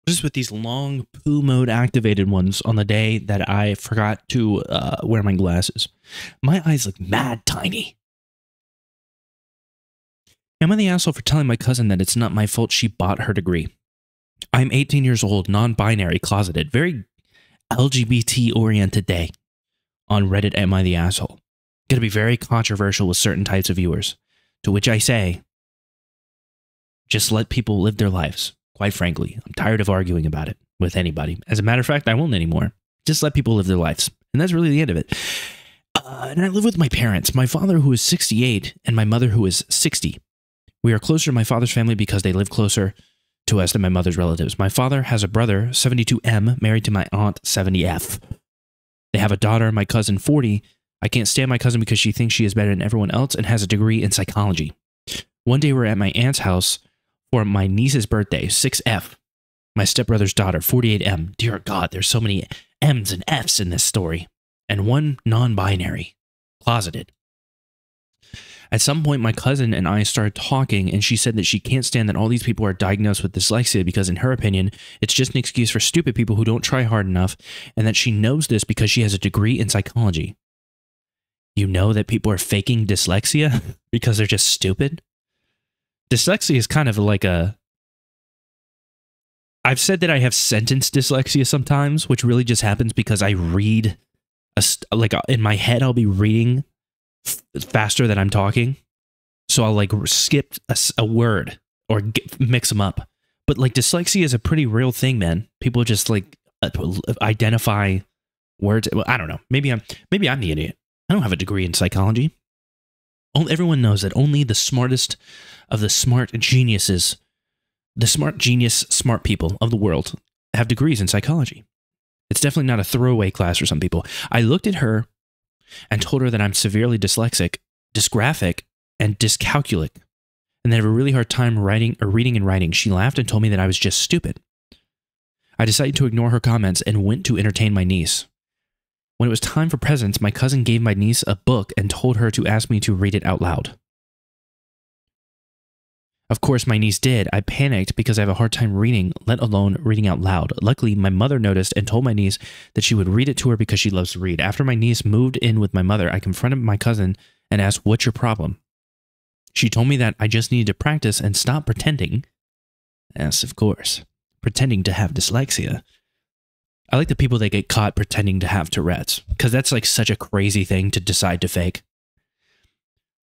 Just with these long poo mode activated ones on the day that I forgot to wear my glasses. My eyes look mad tiny. Am I the asshole for telling my cousin that it's not my fault she bought her degree? I'm 18 years old, non-binary, closeted, very LGBT-oriented day. On Reddit, am I the asshole? Going to be very controversial with certain types of viewers. To which I say, just let people live their lives. Quite frankly, I'm tired of arguing about it with anybody. As a matter of fact, I won't anymore. Just let people live their lives. And that's really the end of it. And I live with my parents, my father who is 68 and my mother who is 60. We are closer to my father's family because they live closer to us than my mother's relatives. My father has a brother, 72M, married to my aunt, 70F. They have a daughter, my cousin, 40. I can't stand my cousin because she thinks she is better than everyone else and has a degree in psychology. One day we're at my aunt's house for my niece's birthday, 6F. My stepbrother's daughter, 48M. Dear God, there's so many M's and F's in this story. And one non-binary, closeted. At some point, my cousin and I started talking, and she said that she can't stand that all these people are diagnosed with dyslexia because, in her opinion, it's just an excuse for stupid people who don't try hard enough, and that she knows this because she has a degree in psychology. You know that people are faking dyslexia because they're just stupid? Dyslexia is kind of like a... I've said that I have sentence dyslexia sometimes, which really just happens because I read... in my head, I'll be reading faster than I'm talking, so I'll like skip a word or mix them up. But like dyslexia is a pretty real thing, man. People just like identify words. Well, I don't know. Maybe I'm the idiot. I don't have a degree in psychology. Everyone knows that only the smartest of the smart geniuses, the smart people of the world have degrees in psychology. It's definitely not a throwaway class for some people. I looked at her and told her that I'm severely dyslexic, dysgraphic, and dyscalculic, and that I have a really hard time reading and writing. She laughed and told me that I was just stupid. I decided to ignore her comments and went to entertain my niece. When it was time for presents, my cousin gave my niece a book and told her to ask me to read it out loud. Of course, my niece did. I panicked because I have a hard time reading, let alone reading out loud. Luckily, my mother noticed and told my niece that she would read it to her because she loves to read. After my niece moved in with my mother, I confronted my cousin and asked, "What's your problem?" She told me that I just needed to practice and stop pretending. Yes, of course. Pretending to have dyslexia. I like the people that get caught pretending to have Tourette's, because that's like such a crazy thing to decide to fake.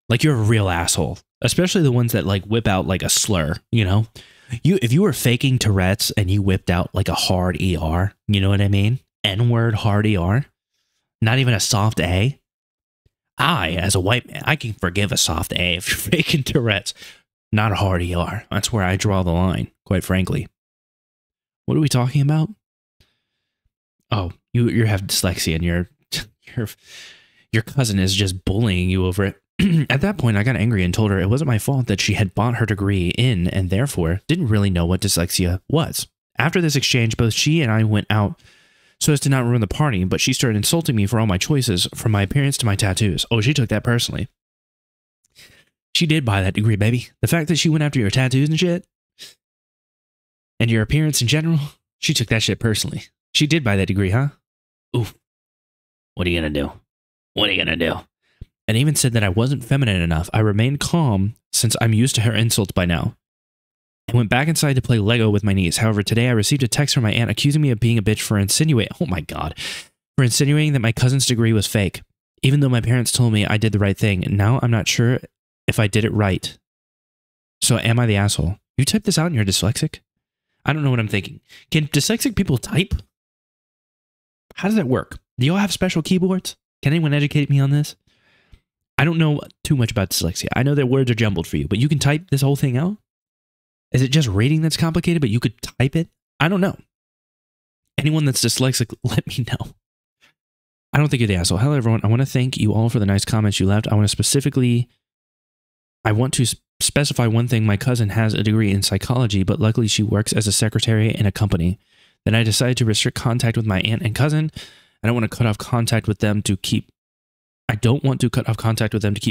Like, you're a real asshole. Especially the ones that like whip out like a slur, you know? If you were faking Tourette's and you whipped out like a hard ER, you know what I mean? N-word hard ER. Not even a soft A. I, as a white man, I can forgive a soft A if you're faking Tourette's. Not a hard ER. That's where I draw the line, quite frankly. What are we talking about? Oh, you have dyslexia and your cousin is just bullying you over it. At that point, I got angry and told her it wasn't my fault that she had bought her degree in and therefore didn't really know what dyslexia was. After this exchange, both she and I went out so as to not ruin the party, but she started insulting me for all my choices, from my appearance to my tattoos. Oh, she took that personally. She did buy that degree, baby. The fact that she went after your tattoos and shit, and your appearance in general, she took that shit personally. She did buy that degree, huh? Oof. What are you gonna do? What are you gonna do? And even said that I wasn't feminine enough. I remained calm since I'm used to her insults by now. I went back inside to play Lego with my niece. However, today I received a text from my aunt accusing me of being a bitch for insinuating, oh my God, for insinuating that my cousin's degree was fake, even though my parents told me I did the right thing. And now I'm not sure if I did it right. So am I the asshole? You type this out and you're dyslexic? I don't know what I'm thinking. Can dyslexic people type? How does that work? Do y'all have special keyboards? Can anyone educate me on this? I don't know too much about dyslexia. I know that words are jumbled for you, but you can type this whole thing out? Is it just reading that's complicated, but you could type it? I don't know. Anyone that's dyslexic, let me know. I don't think you're the asshole. Hello, everyone. I want to thank you all for the nice comments you left. I want to specify one thing. My cousin has a degree in psychology, but luckily she works as a secretary in a company. Then I decided to restrict contact with my aunt and cousin. I don't want to cut off contact with them to keep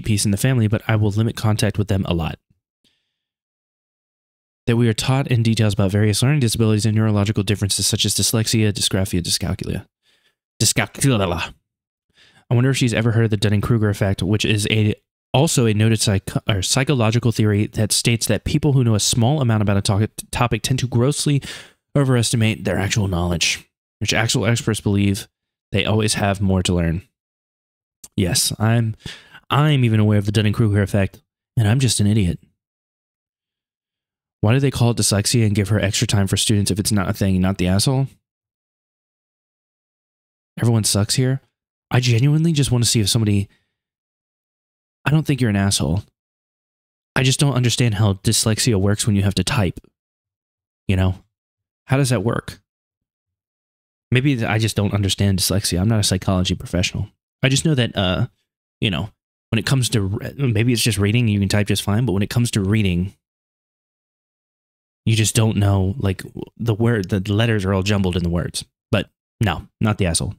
peace in the family, but I will limit contact with them a lot. that we are taught in details about various learning disabilities and neurological differences such as dyslexia, dysgraphia, dyscalculia. Dyscalculia. I wonder if she's ever heard of the Dunning-Kruger effect, which is also a noted psychological theory that states that people who know a small amount about a topic tend to grossly overestimate their actual knowledge, which actual experts believe they always have more to learn. Yes, I'm even aware of the Dunning-Kruger effect, and I'm just an idiot. Why do they call it dyslexia and give her extra time for students if it's not a thing, not the asshole? Everyone sucks here. I genuinely just want to see if somebody... I don't think you're an asshole. I just don't understand how dyslexia works when you have to type. You know? How does that work? Maybe I just don't understand dyslexia. I'm not a psychology professional. I just know that, you know, when it comes to... Maybe it's just reading, you can type just fine, but when it comes to reading, you just don't know, like, the letters are all jumbled in the words. But no, not the asshole.